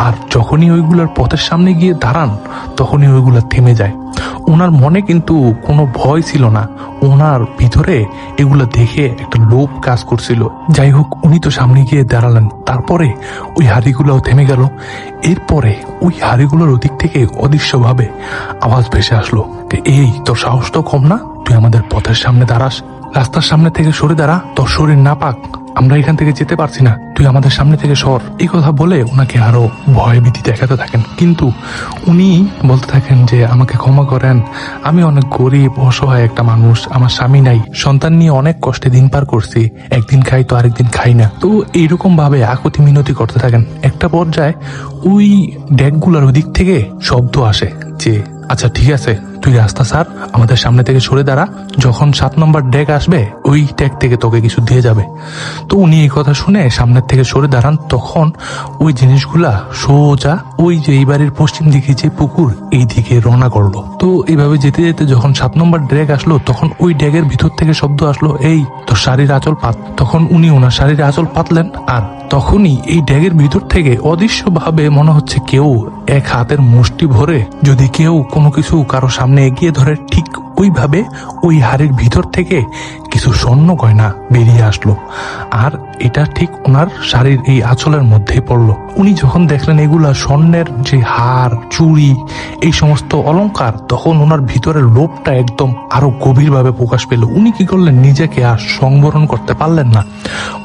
আর যখনই ওইগুলার পথের সামনে গিয়ে দাঁড়ান তখনই ওইগুলা থেমে যায়। ওনার মনে কিন্তু কোনো ভয় ছিল না, ওনার ভিতরে এগুলো দেখে একটা লোভ কাজ করছিল। যাই হোক, উনি তো সামনে গিয়ে দাঁড়ালেন, তারপরে ওই হাড়িগুলোও থেমে গেল। এরপরে ওই হাড়িগুলোর ওদিক থেকে অদৃশ্যভাবে আওয়াজ ভেসে আসলো, এই তোর সাহস তো কম না, তুই আমাদের পথের সামনে দাঁড়াস, রাস্তার সামনে থেকে সরে দাঁড়া, তোর শরীর না পাক, আমরা এখান থেকে যেতে পারছি না, তুই আমাদের সামনে থেকে সর। এই কথা বলে ওনাকে আরো ভয় ভীতি দেখাতে থাকেন, কিন্তু উনি বলতে থাকেন যে আমাকে ক্ষমা করেন, আমি অনেক গরিব অসহায় একটা মানুষ, আমার স্বামী নাই, সন্তান নিয়ে অনেক কষ্টে দিন পার করছি, একদিন খাই তো আরেকদিন খাই না। তো এইরকম ভাবে আকুতি মিনতি করতে থাকেন। একটা পর্যায়ে ওই ডেকগুলোর ওদিক থেকে শব্দ আসে যে আচ্ছা ঠিক আছে, তুই রাস্তা ছাড়, আমাদের সামনে থেকে সরে দাঁড়া, যখন 7 নম্বর ডেক আসবে ওই ডেক থেকে তোকে কিছু দিয়ে যাবে। তো উনি এই কথা শুনে সামনের থেকে সরে দাঁড়ান, তখন ওই জিনিসগুলা সোজা ওই যে এই বাড়ির পশ্চিম দিকে যে পুকুর এই দিকে রওনা করলো। তো এইভাবে যেতে যেতে যখন 7 নম্বর ডেক আসলো তখন ওই ডেকের ভিতর থেকে শব্দ আসলো, এই তোর শাড়ির আঁচল পাত। তখন উনি ওনার শাড়ির আঁচল পাতলেন, আর তখনই এই ড্যাগের ভিতর থেকে অদৃশ্যভাবে মনে হচ্ছে কেউ এক হাতের মুষ্টি ভরে যদি কেউ কোনো কিছু কারো সামনে এগিয়ে ধরে, ঠিক ওইভাবে ওই হাড়ির ভিতর থেকে কিছু স্বর্ণ গয়না বেরিয়ে আসলো। আর এটা ঠিক ওনার শাড়ির এই আঁচলের মধ্যেই পড়লো। উনি যখন দেখলেন এগুলা স্বর্ণের যে হার চুড়ি এই সমস্ত অলংকার, তখন ওনার ভিতরের লোভটা একদম আরো গভীরভাবে প্রকাশ পেল। উনি কি করলেন, নিজেকে আর সংবরণ করতে পারলেন না,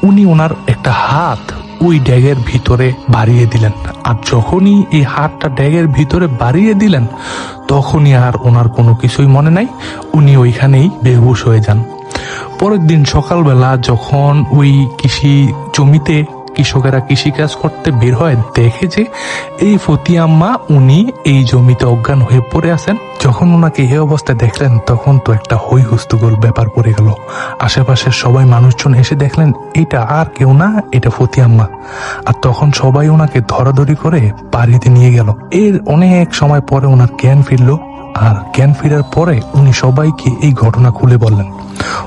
উনি ওনার একটা হাত ওই ড্যাগের ভিতরে বাড়িয়ে দিলেন। আর যখনই এই হাতটা ড্যাগের ভিতরে বাড়িয়ে দিলেন তখনই আর ওনার কোনো কিছুই মনে নাই, উনি ওইখানেই বেহুশ হয়ে যান। পরের দিন সকালবেলা যখন ওই কৃষি জমিতে কৃষকেরা কৃষিকাজ করতে বের হয়, দেখে যে এই ফতিয়াম্মা উনি এই জমিতে অজ্ঞান হয়ে পড়ে আছেন। যখন ওনাকে এই অবস্থায় দেখলেন তখন তো একটা হই হুস্তগোল ব্যাপার পড়ে গেল। আশেপাশের সবাই মানুষজন এসে দেখলেন এটা আর কেউ না, এটা ফতিয়াম্মা। আর তখন সবাই ওনাকে ধরাধরি করে বাড়িতে নিয়ে গেল। এর অনেক সময় পরে ওনার জ্ঞান ফিরলো, আর জ্ঞান ফেরার পরে উনি সবাইকে এই ঘটনা খুলে বললেন।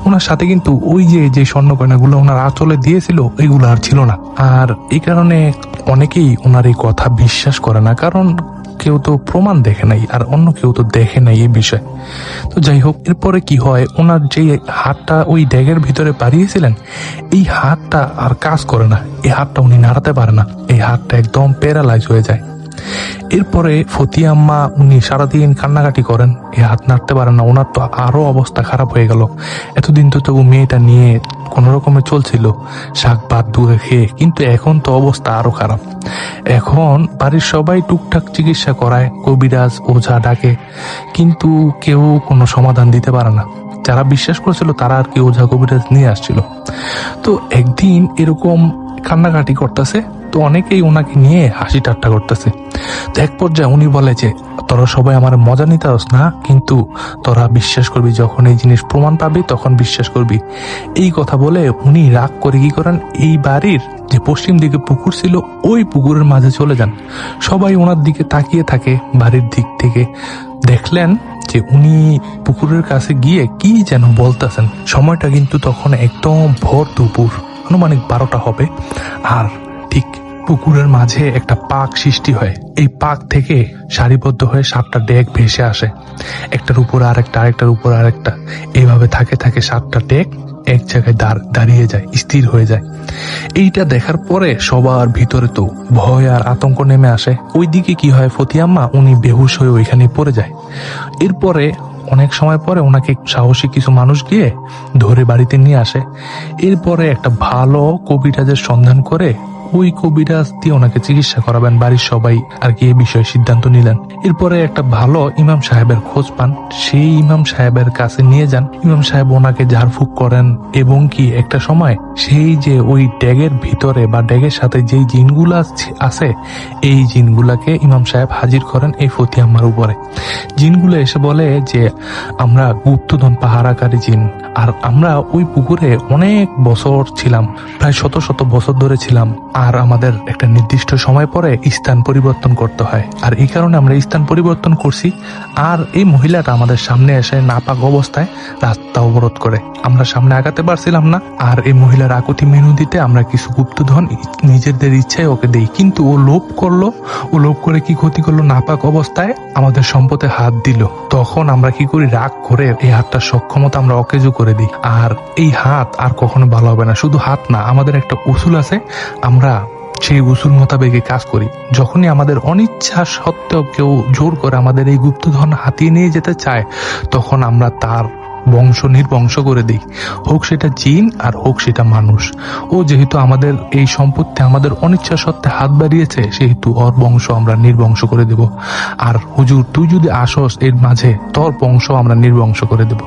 ওনার সাথে কিন্তু ওই যে স্বর্ণ গয়নাগুলো ওনার আঁচলে দিয়েছিল এগুলো আর ছিল না। আর এই কারণে অনেকেই ওনার এই কথা বিশ্বাস করে না, কারণ কেউ তো প্রমাণ দেখে নাই আর অন্য কেউ তো দেখে নাই এই বিষয়। তো যাই হোক, এরপরে কি হয়, ওনার যে হাতটা ওই ড্যাগের ভিতরে বাড়িয়েছিলেন এই হাতটা আর কাজ করে না, এই হাতটা উনি নাড়াতে পারে না, এই হাতটা একদম প্যারালাইজ হয়ে যায়। এরপরে ফতিয়াম্মা উনি সারাদিন কান্নাকাটি করেন, এই হাত নাড়তে পারেন না। ওনার তো আরো অবস্থা খারাপ হয়ে গেল। এতদিন তো তবু মেয়েটা নিয়ে কোন রকমে চলছিল, শাক ভাত দুয়ে খেয়ে, কিন্তু এখন তো অবস্থা আরো খারাপ। এখন বাড়ির সবাই টুকটাক চিকিৎসা করায়, কবিরাজ ওঝা ডাকে, কিন্তু কেউ কোনো সমাধান দিতে পারে না। যারা বিশ্বাস করেছিল তারা আর কি ওঝা কবিরাজ নিয়ে আসছিল। তো একদিন এরকম কান্নাকাটি করতেছে, তো অনেকেই ওনাকে নিয়ে হাসি ঠাট্টা করতেছে। তো এক পর্যায়ে উনি বলে যে তোরা সবাই আমার মজা নিতে আস না, কিন্তু তোরা বিশ্বাস করবি যখন এই জিনিস প্রমাণ পাবি তখন বিশ্বাস করবি। এই কথা বলে উনি রাগ করে কি করেন, এই বাড়ির যে পশ্চিম দিকে পুকুর ছিল ওই পুকুরের মাঝে চলে যান। সবাই ওনার দিকে তাকিয়ে থাকে বাড়ির দিক থেকে। দেখলেন যে উনি পুকুরের কাছে গিয়ে কি যেন বলতেছেন। সময়টা কিন্তু তখন একদম ভোর দুপুর, আনুমানিক 12টা হবে। আর ঠিক পুকুরের মাঝে একটা পাক সৃষ্টি হয়, এই পাক থেকে সারিবদ্ধ হয়ে 7টা ডেক ভেসে আসে, একটার উপর আরেকটা, আরেকটার উপর আরেকটা, এইভাবে থাকে 7টা ডেক এক জায়গায় দাঁড়িয়ে যায়, স্থির হয়ে যায়। এইটা দেখার পরে সবার ভিতরে তো ভয় আর আতঙ্ক নেমে আসে। ওইদিকে কি হয়, ফতিয়াম্মা উনি বেহুশ হয়ে ওইখানে পড়ে যায়। এরপরে অনেক সময় পরে ওনাকে সাহসী কিছু মানুষ গিয়ে ধরে বাড়িতে নিয়ে আসে। এরপরে একটা ভালো কবিরাজের সন্ধান করে ওই কবিরাজ দিয়ে ওনাকে চিকিৎসা করাবেন। বাড়ির সবাই আর কি এই বিষয়ে সিদ্ধান্ত নিলেন। এরপরে একটা ভালো ইমাম সাহেবের খোঁজ পান, সেই ইমাম সাহেবের কাছে নিয়ে যান। ইমাম সাহেব ওনাকে ঝাড়ফুঁক করেন এবং কি একটা সময় সেই যে ওই ড্যাগের ভিতরে বা ড্যাগের সাথে যেই জিনগুলা আছে এই জিনগুলাকে ইমাম সাহেব হাজির করেন এই ফতি আম্মার উপরে। জিনগুলো এসে বলে যে আমরা গুপ্তধন পাহারাকারী জিন, আর আমরা ওই পুকুরে অনেক বছর ছিলাম, প্রায় শত শত বছর ধরে ছিলাম, আর আমাদের একটা নির্দিষ্ট সময় পরে স্থান পরিবর্তন করতে হয়, আর এই কারণে আমরা স্থান পরিবর্তন করছি। আর এই মহিলাটা আমাদের সামনে এসে নাপাক অবস্থায় রাস্তা অবরোধ করে, আমরা সামনে আগাতে পারছিলাম না। আর এই মহিলার আকুতি মিনতিতে আমরা কিছু গুপ্তধন নিজেদের ইচ্ছায় ওকে দেই, কিন্তু ও লোভ করলো। ও লোভ করে কি ক্ষতি করলো, নাপাক অবস্থায় আমাদের সম্পদে হাত দিল। তখন আমরা কি করি, রাগ করে এই হাতটার সক্ষমতা আমরা অকেজো করে দিই। আর এই হাত আর কখনো ভালো হবে না। শুধু হাত না, আমাদের একটা উসুল আছে, আমরা সেই উসুল মোতাবেক কাজ করি। যখনই আমাদের অনিচ্ছা সত্ত্বেও কেউ জোর করে আমাদের এই গুপ্তধন হাতিয়ে নিয়ে যেতে চায়, তখন আমরা তার বংশ নির্বংশ করে দিই, হোক সেটা জিন আর হোক সেটা মানুষ। ও যেহেতু আমাদের এই সম্পত্তি আমাদের অনিচ্ছা সত্ত্বে হাত বাড়িয়েছে, সেহেতু ওর বংশ আমরা নির্বংশ করে দেব। আর হুজুর তুই যদি আসস এর মাঝে, তোর বংশ আমরা নির্বংশ করে দেব।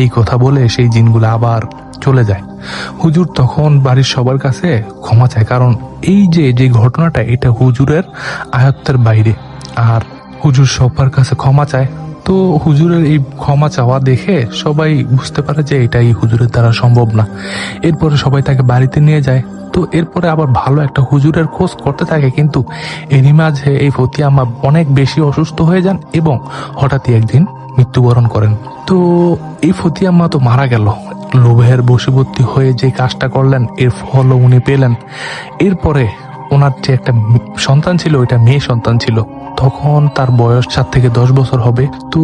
এই কথা বলে সেই জিনগুলো আবার চলে যায়। হুজুর তখন বাড়ির সবার কাছে ক্ষমা চায়, কারণ এই যে ঘটনাটা এটা হুজুরের আয়ত্তের বাইরে। আর হুজুর সবার কাছে ক্ষমা চায়। তো হুজুরের এই ক্ষমা চাওয়া দেখে সবাই বুঝতে পারে যে এটাই হুজুরের দ্বারা সম্ভব না। এরপরে সবাই তাকে বাড়িতে নিয়ে যায়। তো এরপরে আবার ভালো একটা হুজুরের খোঁজ করতে থাকে, কিন্তু এরই মাঝে এই ফতি আম্মা অনেক বেশি অসুস্থ হয়ে যান এবং হঠাৎই একদিন মৃত্যুবরণ করেন। তো এই ফতি আম্মা তো মারা গেল, লোভের বশীভূত হয়ে যে কাজটা করলেন এর ফলও উনি পেলেন। এরপরে ওনার যে একটা সন্তান ছিল, ওইটা মেয়ে সন্তান ছিল, তখন তার বয়স 7 থেকে 10 বছর হবে। তো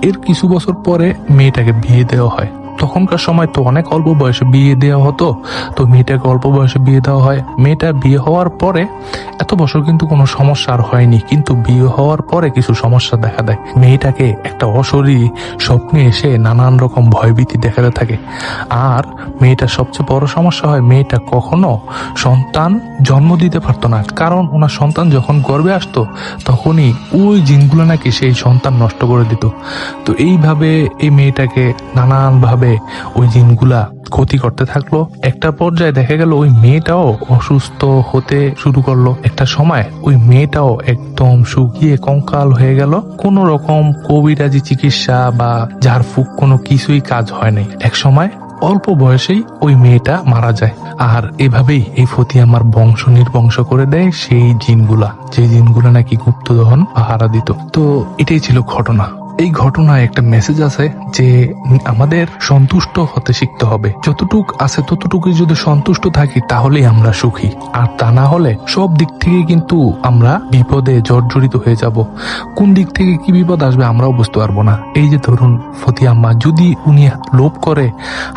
এর কিছু বছর পরে মেয়েটাকে বিয়ে দেওয়া হয়। তখনকার সময় তো অনেক অল্প বয়সে বিয়ে দেওয়া হতো, তো মেয়েটাকে অল্প বয়সে বিয়ে দেওয়া হয়। মেয়েটা বিয়ে হওয়ার পরে এত বছর কিন্তু কোনো সমস্যা আর হয়নি, কিন্তু বিয়ে হওয়ার পরে কিছু সমস্যা দেখা দেয়। মেয়েটাকে একটা অশরীরী স্বপ্নে এসে নানান রকম ভয়ভীতি দেখাতে থাকে। আর মেয়েটার সবচেয়ে বড় সমস্যা হয়, মেয়েটা কখনো সন্তান জন্ম দিতে পারতো না, কারণ ওনার সন্তান যখন গর্ভে আসতো তখনই ওই জিনগুলো নাকি সেই সন্তান নষ্ট করে দিত। তো এইভাবে এই মেয়েটাকে নানান ভাবে ওই জিনগুলা ক্ষতি করতে থাকলো। একটা পর্যায়ে দেখা গেল ওই মেয়েটাও অসুস্থ হতে শুরু করলো। একটা সময় ওই মেয়েটাও একদম শুকিয়ে কঙ্কাল হয়ে গেল। কোন রকম কবিরাজি চিকিৎসা বা ঝাড়ফুঁক কোনো কিছুই কাজ হয় নাই। এক সময় অল্প বয়সেই ওই মেয়েটা মারা যায়। আর এভাবেই এই ফতি আমার বংশ নির্বংশ করে দেয় সেই জিনগুলা, যে জিনগুলা নাকি গুপ্তধন পাহারা দিত। তো এটাই ছিল ঘটনা। এই ঘটনায় একটা মেসেজ আছে যে আমাদের সন্তুষ্ট হতে শিখতে হবে। যতটুক আছে ততটুকুই যদি সন্তুষ্ট থাকি তাহলেই আমরা সুখী, আর তা না হলে সব দিক থেকে কিন্তু আমরা বিপদে জর্জরিত হয়ে যাব। কোন দিক থেকে কি বিপদ আসবে আমরাও বুঝতে পারবো না। এই যে ধরুন ফতি আম্মা, যদি উনি লোভ করে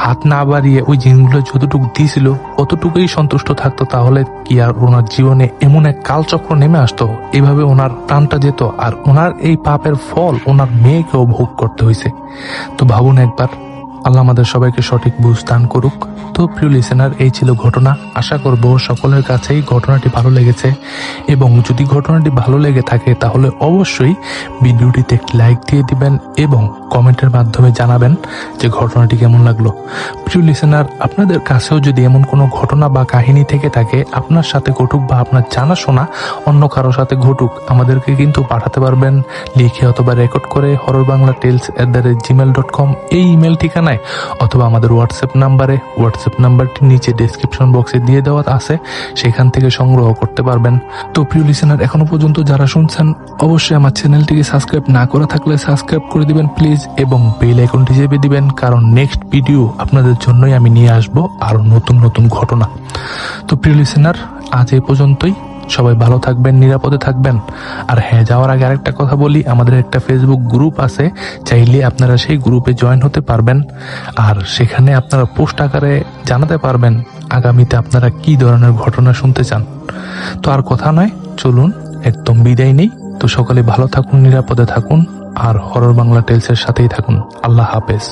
হাত না বাড়িয়ে ওই জিনগুলো যতটুকু দিয়েছিল অতটুকুই সন্তুষ্ট থাকতো, তাহলে কি আর ওনার জীবনে এমন এক কালচক্র নেমে আসতো, এভাবে ওনার প্রাণটা যেত, আর ওনার এই পাপের ফল ওনার মেয়েকেও ভোগ করতে হয়েছে। তো ভাবুন একবার। আল্লাহ আমাদের সবাইকে সঠিক বুঝ দান করুক। তো প্রিয় লিসেনার, এই ছিল ঘটনা। আশা করব সকলের কাছেই ঘটনাটি ভালো লেগেছে, এবং যদি ঘটনাটি ভালো লেগে থাকে তাহলে অবশ্যই ভিডিওটিতে একটি লাইক দিয়ে দিবেন এবং কমেন্টের মাধ্যমে জানাবেন যে ঘটনাটি কেমন লাগলো। প্রিয় লিসেনার, আপনাদের কাছেও যদি এমন কোনো ঘটনা বা কাহিনী থেকে থাকে, আপনার সাথে ঘটুক বা আপনার জানাশোনা অন্য কারো সাথে ঘটুক, আমাদেরকে কিন্তু পাঠাতে পারবেন লিখে অথবা রেকর্ড করে horrorbanglatales@gmail.com এই ইমেল ঠিকানায়, অথবা আমাদের হোয়াটসঅ্যাপ নাম্বারটি নিচে ডেসক্রিপশন বক্সে দিয়ে দেওয়া আছে, সেখান থেকে সংগ্রহ করতে পারবেন। তো প্রিয় লিসেনার, এখনো পর্যন্ত যারা শুনছেন অবশ্যই আমার চ্যানেলটিকে সাবস্ক্রাইব না করা থাকলে সাবস্ক্রাইব করে দিবেন প্লিজ, এবং বেল আইকনটি চেপে দিবেন, কারণ নেক্সট ভিডিও আপনাদের জন্যই আমি নিয়ে আসবো আরো নতুন নতুন ঘটনা। তো প্রিয় লিসেনার, আজ এই পর্যন্তই। সবাই ভালো থাকবেন, নিরাপদে থাকবেন। আর হ্যাঁ, যাওয়ার আগে আরেকটা কথা বলি, আমাদের একটা ফেসবুক গ্রুপ আছে, চাইলে আপনারা সেই গ্রুপে জয়েন হতে পারবেন। আর সেখানে আপনারা পোস্ট আকারে জানাতে পারবেন আগামীতে আপনারা কি ধরনের ঘটনা শুনতে চান। তো আর কথা নয়, চলুন একদম বিদায় নেই। তো সকলে ভালো থাকুন, নিরাপদে থাকুন, আর হরর বাংলা টেলসের সাথেই থাকুন। আল্লাহ হাফেজ।